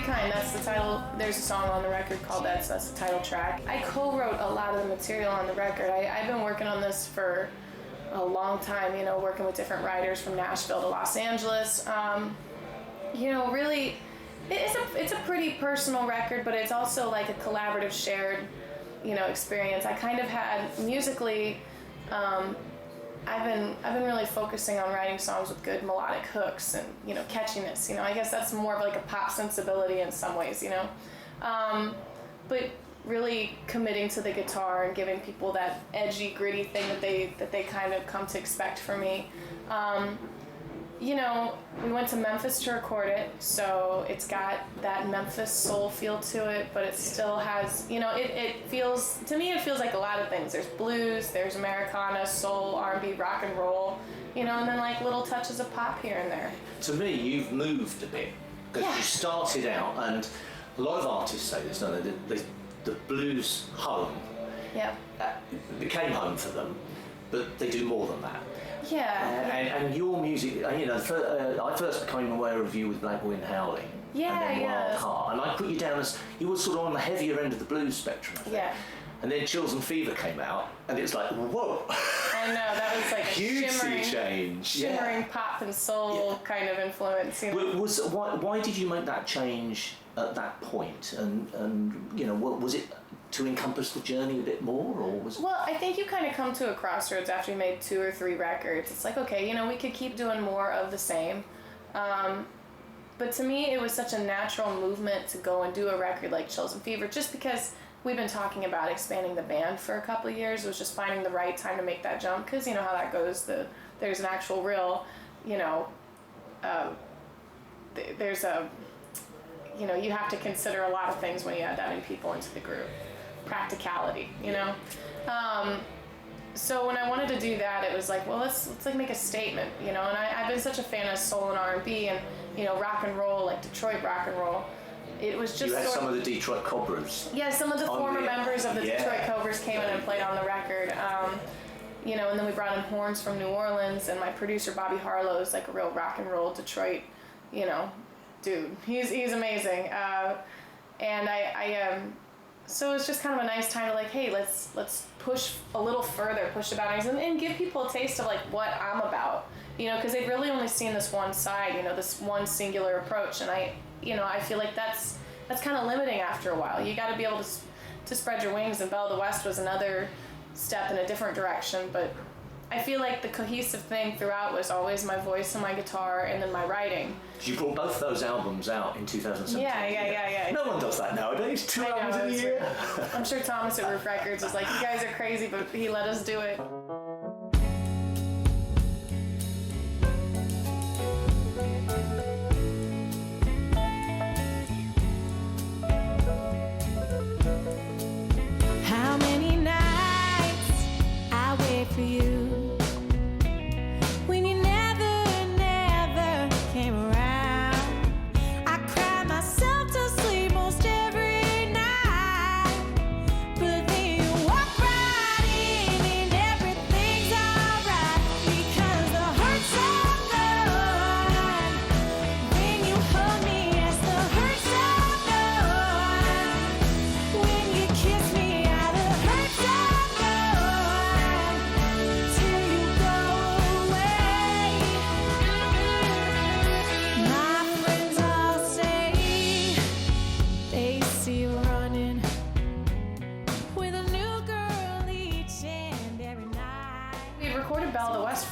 Kind, that's the title. There's a song on the record called That's the title track. I co-wrote a lot of the material on the record. I've been working on this for a long time, you know, working with different writers from Nashville to Los Angeles. You know, really, it's a pretty personal record, but it's also like a collaborative, shared, you know, experience. I kind of had musically. I've been really focusing on writing songs with good melodic hooks and, you know, catchiness. You know, I guess that's more of like a pop sensibility in some ways, you know. But really committing to the guitar and giving people that edgy, gritty thing that they kind of come to expect from me. You know, we went to Memphis to record it, so it's got that Memphis soul feel to it, but it still has, you know, it feels, to me it feels like a lot of things. There's blues, there's Americana, soul, R&B, rock and roll, you know, and then like little touches of pop here and there. To me, you've moved a bit, because you started out, and a lot of artists say this, don't they? The blues home became home for them, but they do more than that. Yeah. And your music, you know, I first became aware of you with Black Wind Howling. And then Wild Heart. And I put you down as, you were sort of on the heavier end of the blues spectrum, I think. Yeah. And then Chills and Fever came out, and it was like, whoa. I know, that was like a huge shimmering pop and soul kind of influence. You know? Why did you make that change at that point? And you know, was it to encompass the journey a bit more, or was it? Well, I think you kind of come to a crossroads after you made 2 or 3 records. It's like, okay, you know, we could keep doing more of the same. But to me, it was such a natural movement to go and do a record like Chills and Fever, just because we've been talking about expanding the band for a couple of years. It was just finding the right time to make that jump, because you know how that goes. There's an actual real, you know, there's a, you know, you have to consider a lot of things when you add that many people into the group. Practicality, you know. So when I wanted to do that, it was like, well, let's like make a statement, you know. And I've been such a fan of soul and R&B and, you know, rock and roll, like Detroit rock and roll. It was just you had some of the Detroit Cobras. Yeah, some of the former members of the Detroit Cobras came in and played on the record. You know, and then we brought in horns from New Orleans, and my producer Bobby Harlow is like a real rock and roll Detroit, you know, dude. He's amazing. And so it's just kind of a nice time to like, hey, let's push a little further, push the boundaries, and give people a taste of like what I'm about, you know, because they've really only seen this one side, you know, this one singular approach, and I feel like that's kind of limiting after a while. You got to be able to spread your wings, and Belle of the West was another step in a different direction, but I feel like the cohesive thing throughout was always my voice and my guitar and then my writing. You brought both those albums out in 2017. Yeah. No one does that nowadays. 2 albums in a year. I'm sure Thomas at Roof Records was like, you guys are crazy, but he let us do it. How many nights I wait for you?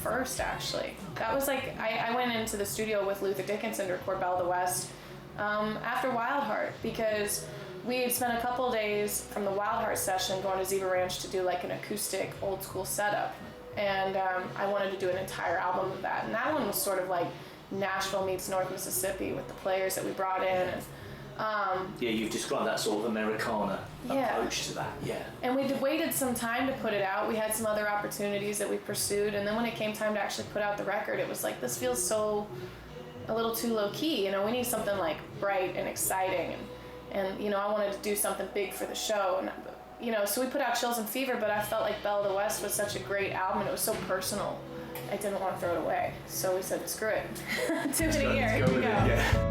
First, actually. That was like, I went into the studio with Luther Dickinson to record Belle of the West after Wild Heart, because we had spent a couple of days from the Wild Heart session going to Zebra Ranch to do like an acoustic old school setup, and I wanted to do an entire album of that, and that one was sort of like Nashville meets North Mississippi with the players that we brought in. And, you've described that sort of Americana approach to that. And we waited some time to put it out. We had some other opportunities that we pursued, and then when it came time to actually put out the record, it was like, this feels so a little too low key. You know, we need something like bright and exciting, and you know, I wanted to do something big for the show, and you know, so we put out Chills and Fever, but I felt like Belle of the West was such a great album, and it was so personal. I didn't want to throw it away, so we said, screw it. Too many here. Here we go.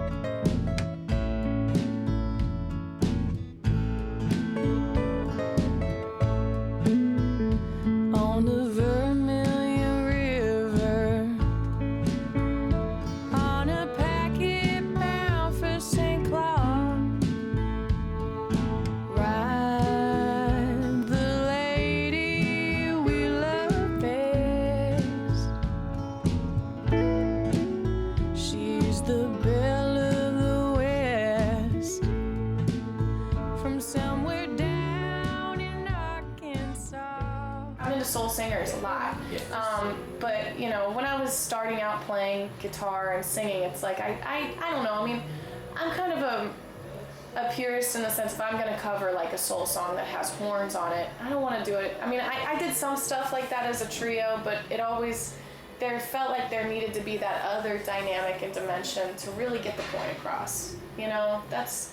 the Belle of the West, from somewhere down in Arkansas. I'm into soul singers a lot. Yes. But you know, when I was starting out playing guitar and singing, it's like I don't know. I mean, I'm kind of a purist in the sense if I'm going to cover like a soul song that has horns on it, I don't want to do it. I mean, I did some stuff like that as a trio, but there felt like there needed to be that other dynamic and dimension to really get the point across. You know, that's,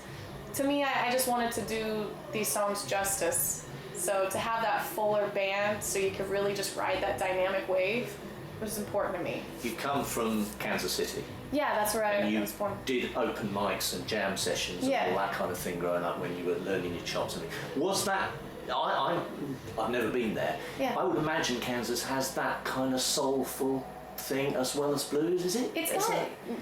to me, I just wanted to do these songs justice. So to have that fuller band so you could really just ride that dynamic wave was important to me. You come from Kansas City. Yeah, that's where I you was born. Did open mics and jam sessions and all that kind of thing growing up when you were learning your chops. Was that, I've never been there. Yeah. I would imagine Kansas has that kind of soulful thing as well as blues, is it?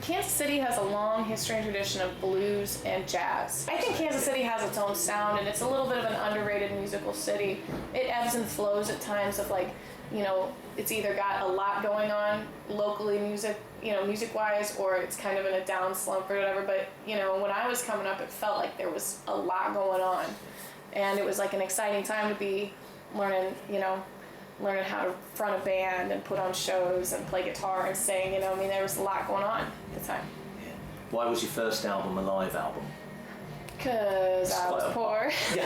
Kansas City has a long history and tradition of blues and jazz. I think Kansas City has its own sound, and it's a little bit of an underrated musical city. It ebbs and flows at times of like, you know, it's either got a lot going on locally music-wise, or it's kind of in a down slump or whatever. But, you know, when I was coming up, it felt like there was a lot going on. And it was like an exciting time to be learning how to front a band and put on shows and play guitar and sing, you know. I mean, there was a lot going on at the time. Yeah. Why was your first album a live album? Because I was poor. Yeah.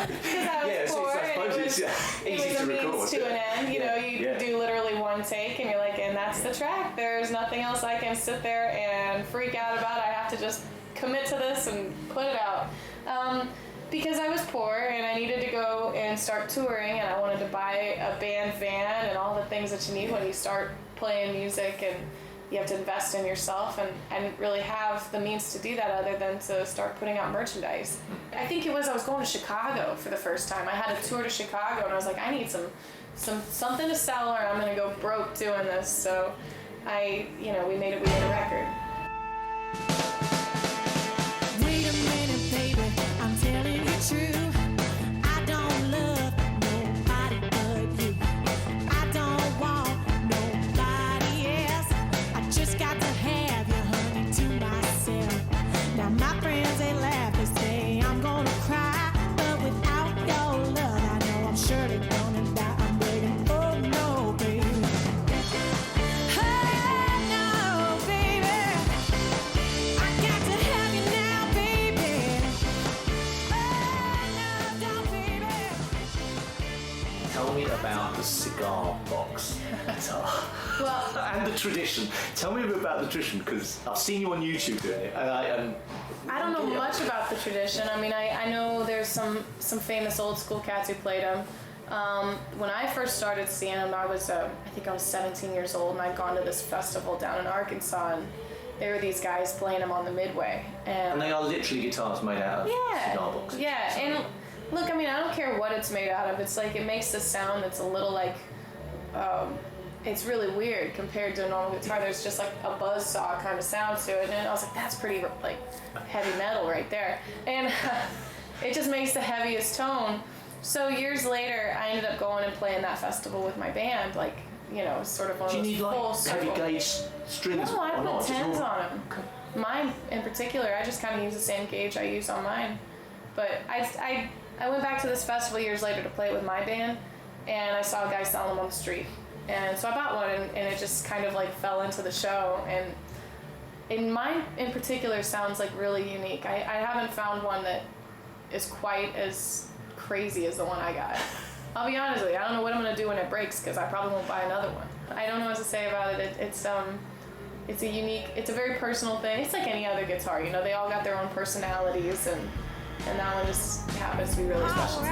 Because I was poor, I suppose and it was a means to an end. You know, you do literally one take, and you're like, and that's the track. There's nothing else I can sit there and freak out about. I have to just commit to this and put it out. Because I was poor, and I needed to go and start touring, and I wanted to buy a band van and all the things that you need when you start playing music, and you have to invest in yourself, and I didn't really have the means to do that other than to start putting out merchandise. I think I was going to Chicago for the first time. I had a tour to Chicago, and I was like, I need something to sell, or I'm gonna go broke doing this. So we made a record. Wait a minute, baby, I'm telling you true. I don't love nobody but you. I don't want nobody else. I just got to have you, honey, to myself. Now my friends, they laugh, they say I'm gonna cry, but without your love, I know I'm surely gonna die. I'm begging, oh no, baby. Tell me about the cigar box guitar. Well, and the tradition. Tell me a bit about the tradition, because I've seen you on YouTube doing it. I don't know much about the tradition. I mean, I know there's some famous old school cats who played them. When I first started seeing them, I think I was 17 years old, and I'd gone to this festival down in Arkansas, and there were these guys playing them on the Midway. And they are literally guitars made out of cigar boxes. Yeah, and look, I mean, I don't care what it's made out of. It's like, it makes the sound that's a little like, it's really weird compared to a normal guitar. There's just like a buzzsaw kind of sound to it, and I was like, that's pretty like heavy metal right there. And it just makes the heaviest tone. So years later, I ended up going and playing that festival with my band, like, you know, sort of on Do you need full like circle. heavy gauge strings? No, I or put not? 10s on them. Mine in particular, I just kind of use the same gauge I use on mine. But I went back to this festival years later to play it with my band, and I saw a guy selling them on the street. And so I bought one, and it just kind of like fell into the show. And mine in particular sounds like really unique. I haven't found one that is quite as crazy as the one I got. I'll be honest with you, I don't know what I'm gonna do when it breaks, because I probably won't buy another one. I don't know what to say about it. It's a unique, it's a very personal thing. It's like any other guitar, you know, they all got their own personalities, and that one just happens to be really special.